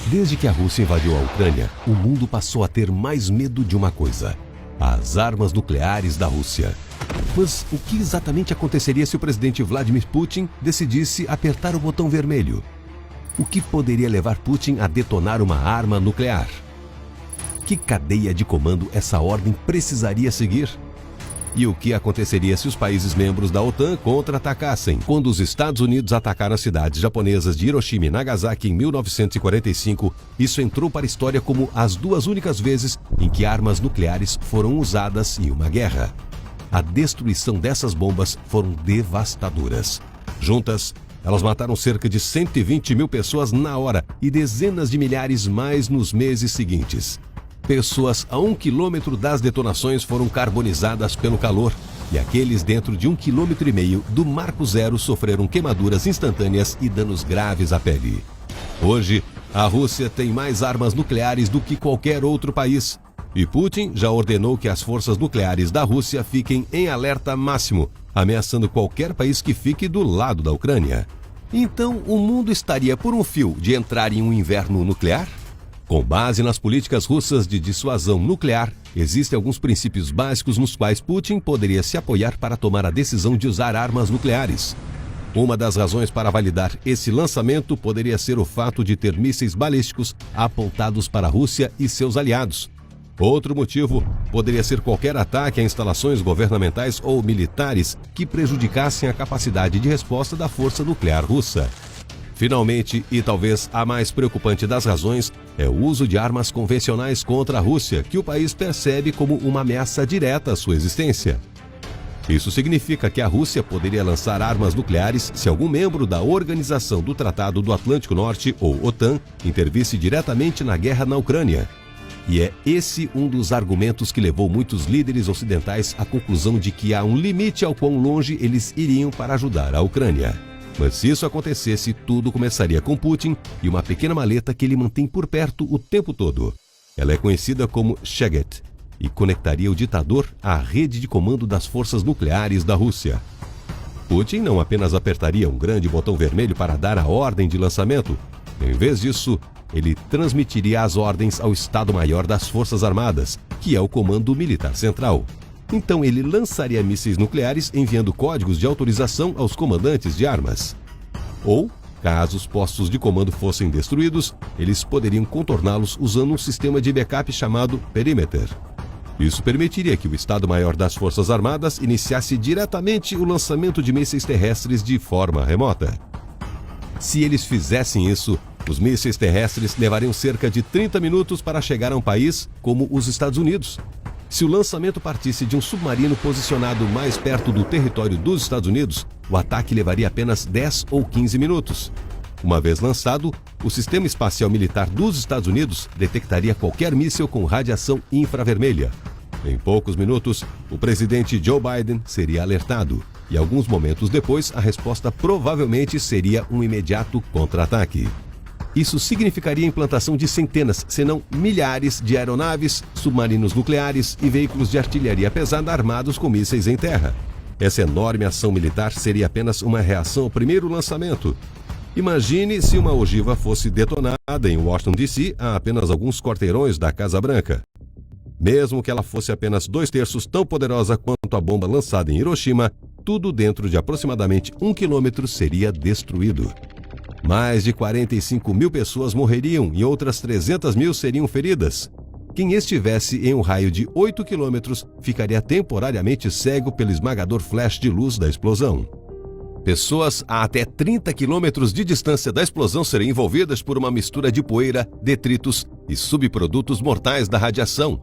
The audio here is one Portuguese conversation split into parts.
Desde que a Rússia invadiu a Ucrânia, o mundo passou a ter mais medo de uma coisa: as armas nucleares da Rússia. Mas o que exatamente aconteceria se o presidente Vladimir Putin decidisse apertar o botão vermelho? O que poderia levar Putin a detonar uma arma nuclear? Que cadeia de comando essa ordem precisaria seguir? E o que aconteceria se os países membros da OTAN contra-atacassem? Quando os Estados Unidos atacaram as cidades japonesas de Hiroshima e Nagasaki em 1945, isso entrou para a história como as duas únicas vezes em que armas nucleares foram usadas em uma guerra. A destruição dessas bombas foram devastadoras. Juntas, elas mataram cerca de 120 mil pessoas na hora e dezenas de milhares mais nos meses seguintes. Pessoas a 1 quilômetro das detonações foram carbonizadas pelo calor e aqueles dentro de 1,5 quilômetro do Marco Zero sofreram queimaduras instantâneas e danos graves à pele. Hoje, a Rússia tem mais armas nucleares do que qualquer outro país. E Putin já ordenou que as forças nucleares da Rússia fiquem em alerta máximo, ameaçando qualquer país que fique do lado da Ucrânia. Então, o mundo estaria por um fio de entrar em um inverno nuclear? Com base nas políticas russas de dissuasão nuclear, existem alguns princípios básicos nos quais Putin poderia se apoiar para tomar a decisão de usar armas nucleares. Uma das razões para validar esse lançamento poderia ser o fato de ter mísseis balísticos apontados para a Rússia e seus aliados. Outro motivo poderia ser qualquer ataque a instalações governamentais ou militares que prejudicassem a capacidade de resposta da força nuclear russa. Finalmente, e talvez a mais preocupante das razões, é o uso de armas convencionais contra a Rússia, que o país percebe como uma ameaça direta à sua existência. Isso significa que a Rússia poderia lançar armas nucleares se algum membro da Organização do Tratado do Atlântico Norte, ou OTAN, intervisse diretamente na guerra na Ucrânia. E é esse um dos argumentos que levou muitos líderes ocidentais à conclusão de que há um limite ao quão longe eles iriam para ajudar a Ucrânia. Mas se isso acontecesse, tudo começaria com Putin e uma pequena maleta que ele mantém por perto o tempo todo. Ela é conhecida como Shaget e conectaria o ditador à rede de comando das forças nucleares da Rússia. Putin não apenas apertaria um grande botão vermelho para dar a ordem de lançamento. Em vez disso, ele transmitiria as ordens ao Estado-Maior das Forças Armadas, que é o Comando Militar Central. Então ele lançaria mísseis nucleares enviando códigos de autorização aos comandantes de armas. Ou, caso os postos de comando fossem destruídos, eles poderiam contorná-los usando um sistema de backup chamado Perimeter. Isso permitiria que o Estado-Maior das Forças Armadas iniciasse diretamente o lançamento de mísseis terrestres de forma remota. Se eles fizessem isso, os mísseis terrestres levariam cerca de 30 minutos para chegar a um país como os Estados Unidos. Se o lançamento partisse de um submarino posicionado mais perto do território dos Estados Unidos, o ataque levaria apenas 10 ou 15 minutos. Uma vez lançado, o Sistema Espacial Militar dos Estados Unidos detectaria qualquer míssil com radiação infravermelha. Em poucos minutos, o presidente Joe Biden seria alertado, e alguns momentos depois, a resposta provavelmente seria um imediato contra-ataque. Isso significaria a implantação de centenas, se não milhares, de aeronaves, submarinos nucleares e veículos de artilharia pesada armados com mísseis em terra. Essa enorme ação militar seria apenas uma reação ao primeiro lançamento. Imagine se uma ogiva fosse detonada em Washington, D.C., a apenas alguns quarteirões da Casa Branca. Mesmo que ela fosse apenas 2/3 tão poderosa quanto a bomba lançada em Hiroshima, tudo dentro de aproximadamente 1 quilômetro seria destruído. Mais de 45 mil pessoas morreriam e outras 300 mil seriam feridas. Quem estivesse em um raio de 8 quilômetros ficaria temporariamente cego pelo esmagador flash de luz da explosão. Pessoas a até 30 quilômetros de distância da explosão seriam envolvidas por uma mistura de poeira, detritos e subprodutos mortais da radiação.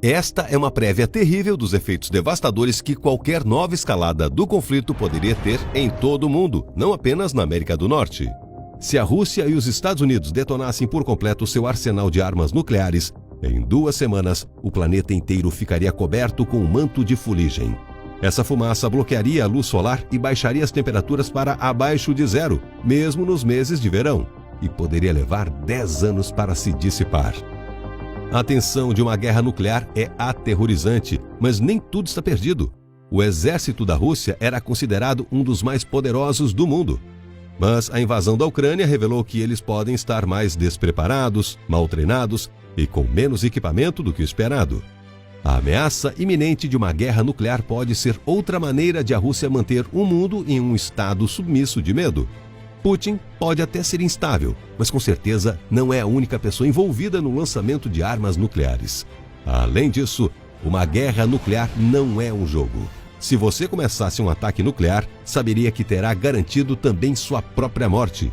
Esta é uma prévia terrível dos efeitos devastadores que qualquer nova escalada do conflito poderia ter em todo o mundo, não apenas na América do Norte. Se a Rússia e os Estados Unidos detonassem por completo seu arsenal de armas nucleares, em 2 semanas, o planeta inteiro ficaria coberto com um manto de fuligem. Essa fumaça bloquearia a luz solar e baixaria as temperaturas para abaixo de zero, mesmo nos meses de verão, e poderia levar 10 anos para se dissipar. A tensão de uma guerra nuclear é aterrorizante, mas nem tudo está perdido. O exército da Rússia era considerado um dos mais poderosos do mundo. Mas a invasão da Ucrânia revelou que eles podem estar mais despreparados, mal treinados e com menos equipamento do que o esperado. A ameaça iminente de uma guerra nuclear pode ser outra maneira de a Rússia manter o mundo em um estado submisso de medo. Putin pode até ser instável, mas com certeza não é a única pessoa envolvida no lançamento de armas nucleares. Além disso, uma guerra nuclear não é um jogo. Se você começasse um ataque nuclear, saberia que terá garantido também sua própria morte.